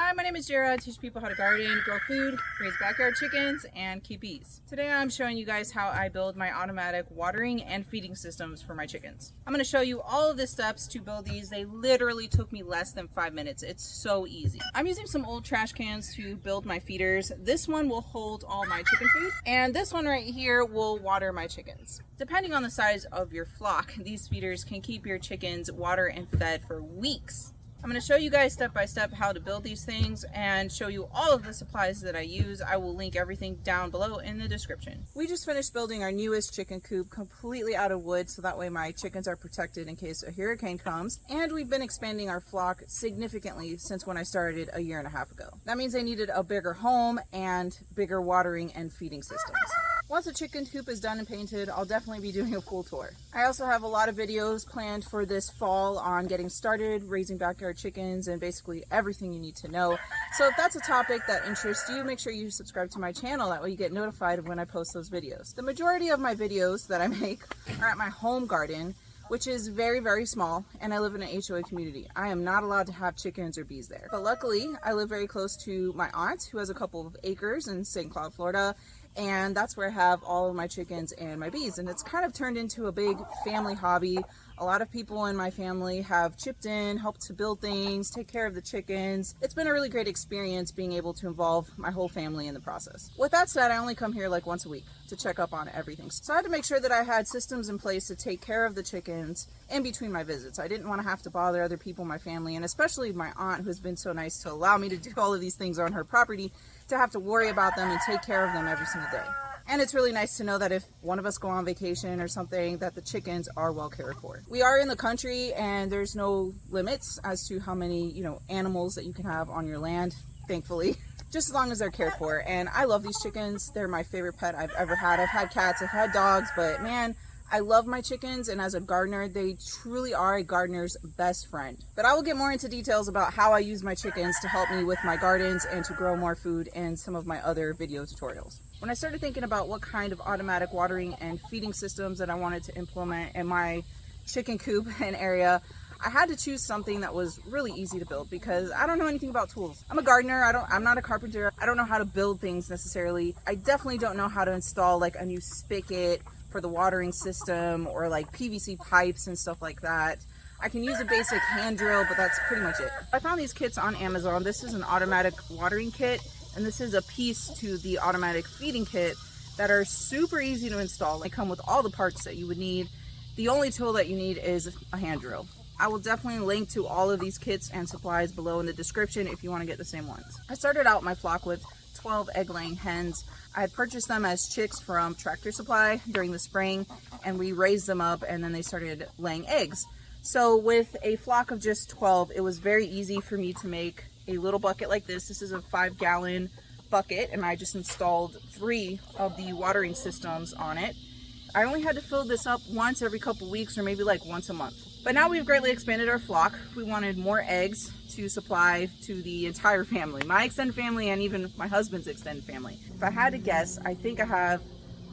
Hi, my name is Jara. I teach people how to garden, grow food, raise backyard chickens, and keep bees. Today I'm showing you guys how I build my automatic watering and feeding systems for my chickens. I'm going to show you all of the steps to build these. They literally took me less than 5 minutes. It's so easy. I'm using some old trash cans to build my feeders. This one will hold all my chicken food, and this one right here will water my chickens. Depending on the size of your flock, these feeders can keep your chickens watered and fed for weeks. I'm going to show you guys step by step how to build these things and show you all of the supplies that I use. I will link everything down below in the description. We just finished building our newest chicken coop completely out of wood, so that way my chickens are protected in case a hurricane comes. And we've been expanding our flock significantly since when I started a year and a half ago. That means I needed a bigger home and bigger watering and feeding systems. Once the chicken coop is done and painted, I'll definitely be doing a full tour. I also have a lot of videos planned for this fall on getting started, raising backyard chickens, and basically everything you need to know. So if that's a topic that interests you, make sure you subscribe to my channel. That way you get notified of when I post those videos. The majority of my videos that I make are at my home garden, which is very, very small, and I live in an HOA community. I am not allowed to have chickens or bees there. But luckily, I live very close to my aunt, who has a couple of acres in St. Cloud, Florida, and that's where I have all of my chickens and my bees. And it's kind of turned into a big family hobby. A lot of people in my family have chipped in, helped to build things, take care of the chickens. It's been a really great experience being able to involve my whole family in the process. With that said, I only come here like once a week to check up on everything. So I had to make sure that I had systems in place to take care of the chickens in between my visits. I didn't want to have to bother other people in my family, and especially my aunt, who's been so nice to allow me to do all of these things on her property, to have to worry about them and take care of them every single day. And it's really nice to know that if one of us go on vacation or something, that the chickens are well cared for. We are in the country and there's no limits as to how many, animals that you can have on your land, thankfully, just as long as they're cared for. And I love these chickens. They're my favorite pet I've ever had. I've had cats, I've had dogs, but man, I love my chickens, and as a gardener, they truly are a gardener's best friend. But I will get more into details about how I use my chickens to help me with my gardens and to grow more food in some of my other video tutorials. When I started thinking about what kind of automatic watering and feeding systems that I wanted to implement in my chicken coop and area, I had to choose something that was really easy to build because I don't know anything about tools. I'm a gardener, I'm not a carpenter. I don't know how to build things necessarily. I definitely don't know how to install like a new spigot for the watering system or like PVC pipes and stuff like that. I can use a basic hand drill, but that's pretty much it. I found these kits on Amazon. This is an automatic watering kit, and this is a piece to the automatic feeding kit that are super easy to install. They come with all the parts that you would need. The only tool that you need is a hand drill. I will definitely link to all of these kits and supplies below in the description if you want to get the same ones. I started out my flock with 12 egg-laying hens. I had purchased them as chicks from Tractor Supply during the spring, and we raised them up, and then they started laying eggs. So with a flock of just 12, it was very easy for me to make a little bucket like this. This is a 5-gallon bucket, and I just installed 3 of the watering systems on it. I only had to fill this up once every couple weeks, or maybe like once a month. But now we've greatly expanded our flock. We wanted more eggs to supply to the entire family, my extended family and even my husband's extended family. If I had to guess, I think I have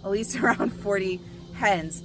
at least around 40 hens.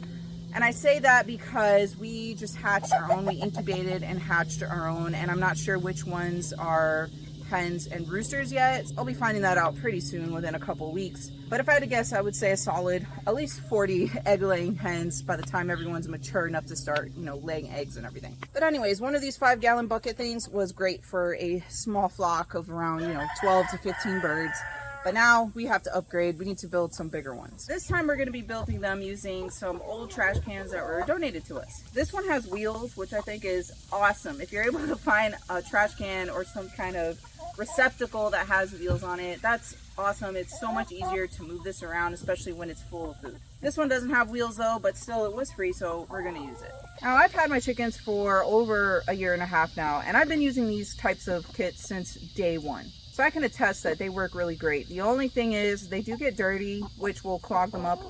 And I say that because we just hatched our own. We incubated and hatched our own, and I'm not sure which ones are hens and roosters yet. I'll be finding that out pretty soon, within a couple weeks. But if I had to guess, I would say a solid at least 40 egg-laying hens by the time everyone's mature enough to start, laying eggs and everything. But anyways, one of these 5-gallon bucket things was great for a small flock of around, 12 to 15 birds. But now we have to upgrade. We need to build some bigger ones. This time we're going to be building them using some old trash cans that were donated to us. This one has wheels, which I think is awesome. If you're able to find a trash can or some kind of receptacle that has wheels on it, that's awesome. It's so much easier to move this around, especially when it's full of food. This one doesn't have wheels though, but still it was free, so we're going to use it. Now, I've had my chickens for over a year and a half now, and I've been using these types of kits since day one. So I can attest that they work really great. The only thing is they do get dirty, which will clog them up,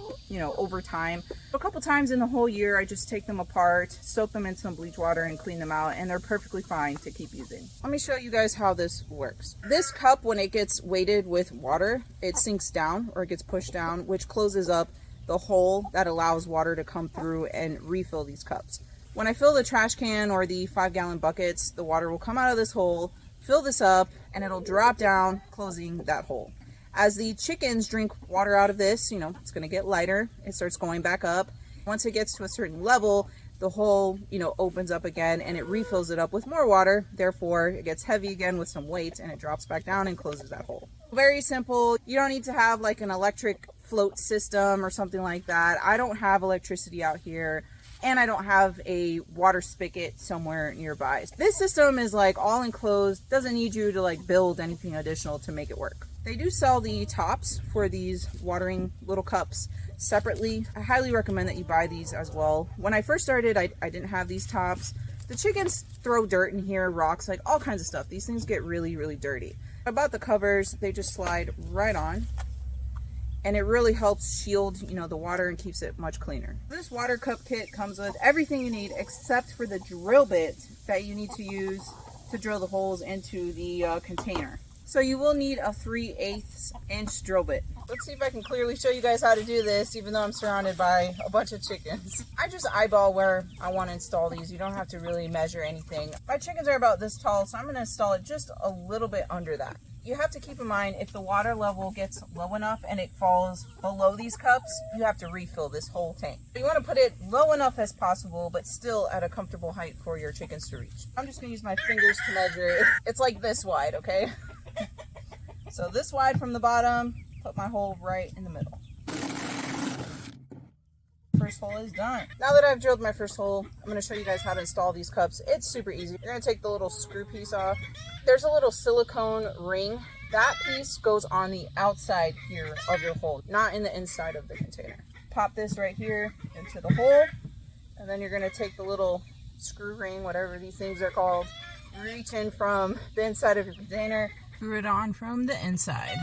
over time. A couple times in the whole year, I just take them apart, soak them in some bleach water and clean them out, and they're perfectly fine to keep using. Let me show you guys how this works. This cup, when it gets weighted with water, it sinks down or it gets pushed down, which closes up the hole that allows water to come through and refill these cups. When I fill the trash can or the 5-gallon buckets, the water will come out of this hole, fill this up, and it'll drop down, closing that hole. As the chickens drink water out of this, it's going to get lighter. It starts going back up. Once it gets to a certain level, the hole, opens up again and it refills it up with more water. Therefore, it gets heavy again with some weight and it drops back down and closes that hole. Very simple. You don't need to have like an electric float system or something like that. I don't have electricity out here, and I don't have a water spigot somewhere nearby. This system is like all enclosed, doesn't need you to like build anything additional to make it work. They do sell the tops for these watering little cups separately. I highly recommend that you buy these as well. When I first started, I didn't have these tops. The chickens throw dirt in here, rocks, like all kinds of stuff. These things get really, really dirty. About the covers, they just slide right on, and it really helps shield, the water and keeps it much cleaner. This water cup kit comes with everything you need except for the drill bit that you need to use to drill the holes into the container. So you will need a 3/8 inch drill bit. Let's see if I can clearly show you guys how to do this, even though I'm surrounded by a bunch of chickens. I just eyeball where I want to install these. You don't have to really measure anything. My chickens are about this tall, so I'm going to install it just a little bit under that. You have to keep in mind, if the water level gets low enough and it falls below these cups, you have to refill this whole tank. You want to put it low enough as possible, but still at a comfortable height for your chickens to reach. I'm just going to use my fingers to measure it. It's like this wide, okay? So this wide from the bottom, put my hole right in the middle. First hole is done. Now that I've drilled my first hole, I'm going to show you guys how to install these cups. It's super easy. You're going to take the little screw piece off. There's a little silicone ring. That piece goes on the outside here of your hole, not in the inside of the container. Pop this right here into the hole, and then you're going to take the little screw ring, whatever these things are called, reach in from the inside of your container, screw it on from the inside.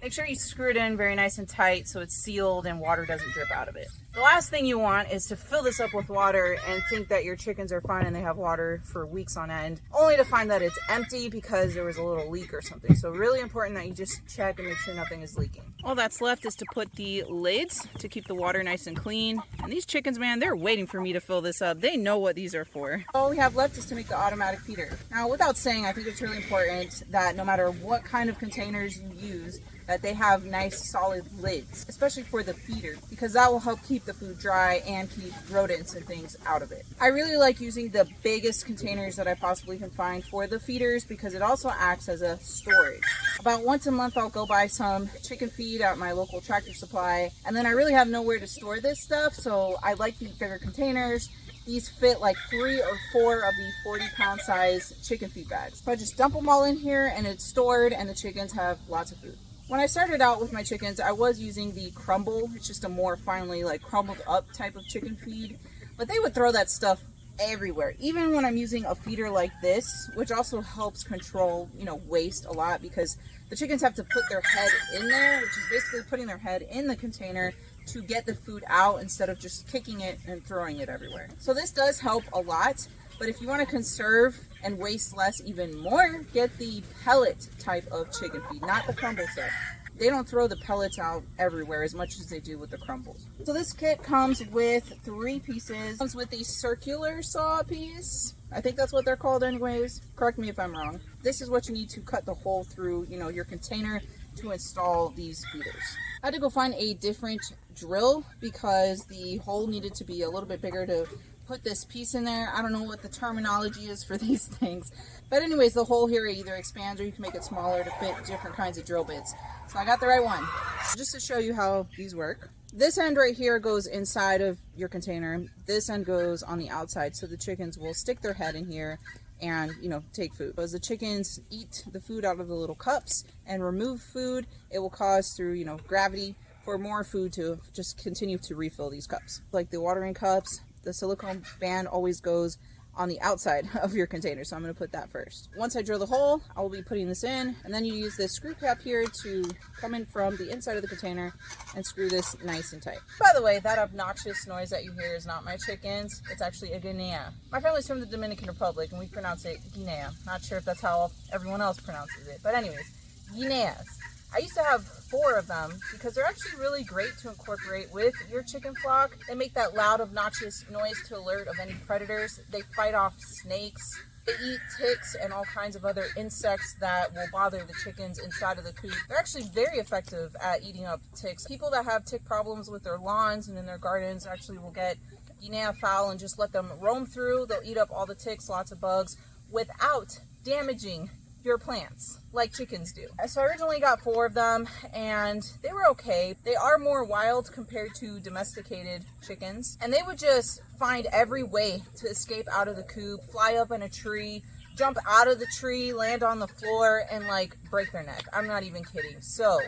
Make sure you screw it in very nice and tight so it's sealed and water doesn't drip out of it. The last thing you want is to fill this up with water and think that your chickens are fine and they have water for weeks on end, only to find that it's empty because there was a little leak or something. So really important that you just check and make sure nothing is leaking. All that's left is to put the lids to keep the water nice and clean. And these chickens, man, they're waiting for me to fill this up. They know what these are for. All we have left is to make the automatic feeder. Now, without saying, I think it's really important that no matter what kind of containers you use, that they have nice solid lids, especially for the feeder, because that will help keep the food dry and keep rodents and things out of it. I really like using the biggest containers that I possibly can find for the feeders because it also acts as a storage. About once a month I'll go buy some chicken feed at my local Tractor Supply, and then I really have nowhere to store this stuff, so I like these bigger containers. These fit like 3 or 4 of the 40-pound size chicken feed bags. So I just dump them all in here and it's stored and the chickens have lots of food. When I started out with my chickens, I was using the crumble. It's just a more finely like crumbled up type of chicken feed, but they would throw that stuff everywhere. Even when I'm using a feeder like this, which also helps control, waste a lot because the chickens have to put their head in there, which is basically putting their head in the container to get the food out instead of just kicking it and throwing it everywhere. So this does help a lot. But if you want to conserve and waste less even more, get the pellet type of chicken feed, not the crumble stuff. They don't throw the pellets out everywhere as much as they do with the crumbles. So this kit comes with 3 pieces. It comes with a circular saw piece. I think that's what they're called anyways. Correct me if I'm wrong. This is what you need to cut the hole through, your container to install these feeders. I had to go find a different drill because the hole needed to be a little bit bigger to put this piece in there. I don't know what the terminology is for these things. But anyways, the hole here either expands or you can make it smaller to fit different kinds of drill bits. So I got the right one. Just to show you how these work. This end right here goes inside of your container. This end goes on the outside. So the chickens will stick their head in here and, take food. As the chickens eat the food out of the little cups and remove food, it will cause through, gravity for more food to just continue to refill these cups. Like the watering cups, the silicone band always goes on the outside of your container, so I'm going to put that first. Once I drill the hole, I will be putting this in, and then you use this screw cap here to come in from the inside of the container and screw this nice and tight. By the way, that obnoxious noise that you hear is not my chickens, it's actually a guinea. My family's from the Dominican Republic and we pronounce it guinea. Not sure if that's how everyone else pronounces it, but anyways, guineas. I used to have 4 of them because they're actually really great to incorporate with your chicken flock. They make that loud, obnoxious noise to alert of any predators. They fight off snakes, They eat ticks and all kinds of other insects that will bother the chickens inside of the coop. They're actually very effective at eating up ticks. People that have tick problems with their lawns and in their gardens actually will get guinea fowl and just let them roam through. They'll eat up all the ticks, lots of bugs, without damaging your plants like chickens do. So I originally got 4 of them and they were okay. They are more wild compared to domesticated chickens, and they would just find every way to escape out of the coop, fly up in a tree, jump out of the tree, land on the floor, and like break their neck. I'm not even kidding. So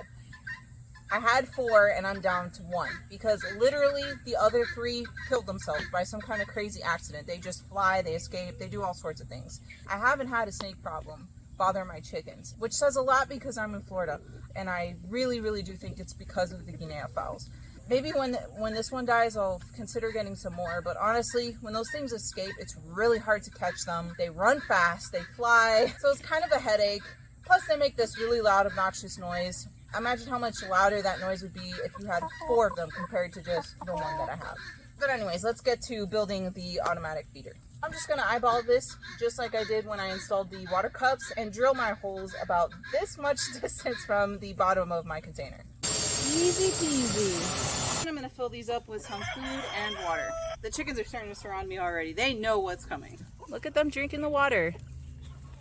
I had 4 and I'm down to 1 because literally the other 3 killed themselves by some kind of crazy accident. They just fly, they escape, they do all sorts of things. I haven't had a snake problem bother my chickens, which says a lot because I'm in Florida, and I really do think it's because of the guinea fowls. Maybe when this one dies, I'll consider getting some more, but honestly, when those things escape, it's really hard to catch them. They run fast, they fly, so it's kind of a headache. Plus they make this really loud, obnoxious noise. Imagine how much louder that noise would be if you had 4 of them compared to just the one that I have. But anyways, let's get to building the automatic feeder. I'm just going to eyeball this just like I did when I installed the water cups and drill my holes about this much distance from the bottom of my container. Easy peasy. I'm going to fill these up with some food and water. The chickens are starting to surround me already. They know what's coming. Look at them drinking the water.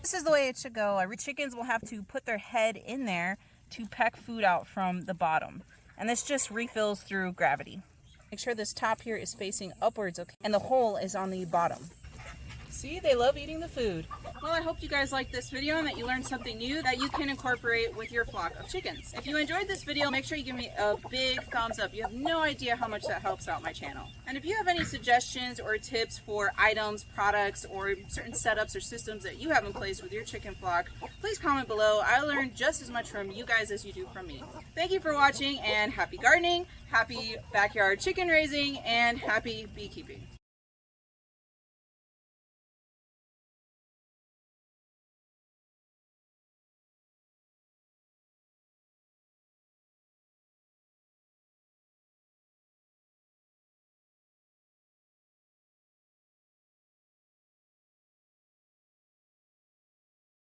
This is the way it should go. Our chickens will have to put their head in there to peck food out from the bottom. And this just refills through gravity. Make sure this top here is facing upwards, okay? And the hole is on the bottom. See, they love eating the food. Well, I hope you guys liked this video and that you learned something new that you can incorporate with your flock of chickens. If you enjoyed this video, make sure you give me a big thumbs up. You have no idea how much that helps out my channel. And if you have any suggestions or tips for items, products, or certain setups or systems that you have in place with your chicken flock, please comment below. I learned just as much from you guys as you do from me. Thank you for watching, and happy gardening, happy backyard chicken raising, and happy beekeeping.